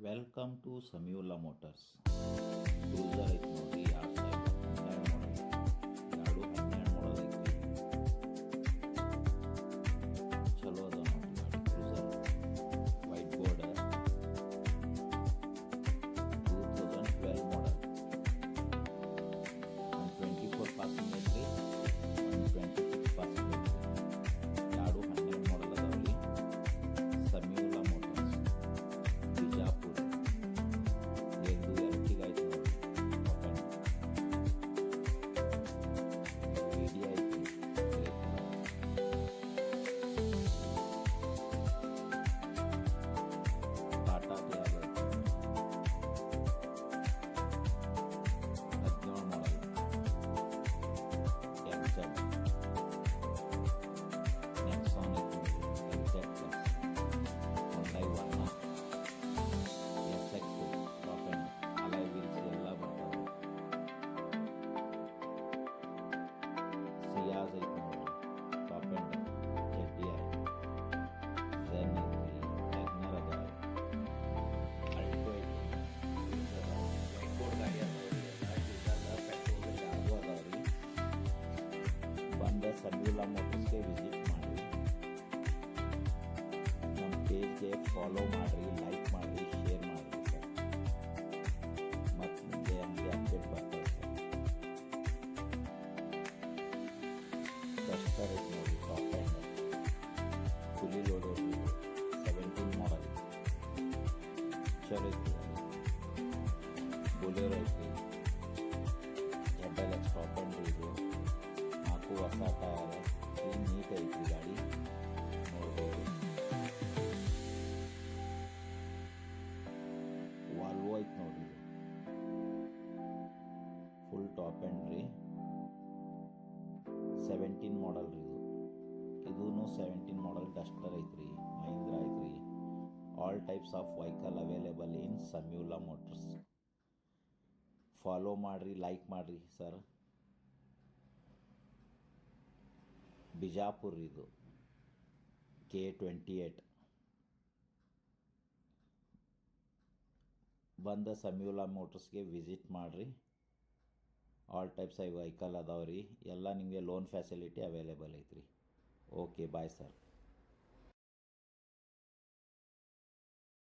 Welcome to Samiulla Motors. Cruiser ಐತಿ ನೋಡ್ರಿ, 2012 ಮಾಡಲ್, 2 12 ಐತಿ. ಚಲೋ ಅದ ನೋಡ್ರಿ ಗಾಡಿ. Cruiser white board, 2012 model, 124 passing ಐತ್ರಿ, 126 ಪಾಸಿಂಗ್ ಐತ್ರಿ. 2012 ಮಾಡಲ್ ಅದಾವ್ರಿ. ಸಮೀವುಲ್ಲಾ ಮೋಟರ್ಸ್, ಬಿಜಾಪುರ. ಎಂದು ಎರಟಿಗಾಯ್ತು ನೋಡಿ, ರೆಡಿ ಆಯ್ತು. Tata Tiago 17 model, XZ, Nexon ಐತಿ ನೋಡಿ, XZ plus, Hyundai Verna, SX, top end, alloy wheels ಎಲ್ಲ ಬರ್ತಾವೆ. ಸಿಯಾಜ್ ಐತಿ ನೋಡ್ರಿ, ಟಾಪ್ ಎಂಡ್, ZDI, ಝೆನ್ ಐತಿ, ವ್ಯಾಗ್ನರ್ ಅದ, ಅಲ್ಟೋ ಐತಿ. ವೈಟ್ ಬೋರ್ಡ್ ಗಾಡಿ ಅದಾವ್ರಿ, ಎಲ್ಲ ಡೀಸೆಲ್ ಪೆಟ್ರೋಲ್ ಯಾವುದು ಅದಾವ್ರಿ. ಬಂದ ಸಮೀವುಲ್ಲಾ ಮೋಟರ್ಸ್ಗೆ ವಿಸಿಟ್ ಮಾಡಿರಿ. ನಮ್ಮ ಪೇಜ್ಗೆ ಫಾಲೋ ಮಾಡಿರಿ, ಲೈಕ್ ಮಾಡಿರಿ, ಶೇರ್ ಮಾಡಿರಿ ಸರ್. ಮತ್ತು ನಿಮಗೆ ಹಂಗೆ ಅಪ್ಡೇಟ್ ಬರ್ತದೆ ಸರ್. ಡಸ್ಟರ್ ಐತಿ ನೋಡಿ, ಟಾಪ್ ಎಂಡ್, ಫುಲ್ಲಿ ಲೋಡೆಡ್, 17 ಮಾಡಲ್, ಚಲೋ ಐತಿ ಗಾಡಿ. ಬೊಲೆರೋ ಐತಿ, ZLX ಟಾಪ್ ಎಂಡ್ ಇದು, 4 ಹೊಸ ಟಯರ್, ನೀಟ್ ಐತಿ ಗಾಡಿ, ನೋಡ್ಬೋದು. ವಾಲ್ವೋ ಐತಿ ನೋಡ್ರಿ, ಫುಲ್ ಟಾಪ್ ಎಂಡ್ ರೀ, 17 ಮಾಡಲ್ ರೀ ಇದು. ಇದೂ 17 ಮಾಡಲ್ ಡಸ್ಟರ್ ಐತ್ರಿ, ಮಹೀಂದ್ರ ಐತ್ರಿ. All types of vehicle available in Samiulla Motors. Follow ಮಾಡಿರಿ, ಲೈಕ್ ಮಾಡಿರಿ ಸರ್. ಬಿಜಾಪುರ ಇದು, K28. ಬಂದ ಸಮೀವುಲ್ಲಾ ಮೋಟರ್ಸ್ಗೆ ವಿಸಿಟ್ ಮಾಡಿರಿ. ಆಲ್ ಟೈಪ್ಸ್ ಆಫ್ ವೆಹಿಕಲ್ ಅದಾವ್ರಿ. ಎಲ್ಲ ನಿಮಗೆ ಲೋನ್ ಫೆಸಿಲಿಟಿ ಅವೈಲೇಬಲ್ ಐತ್ರಿ. Okay, bye sir.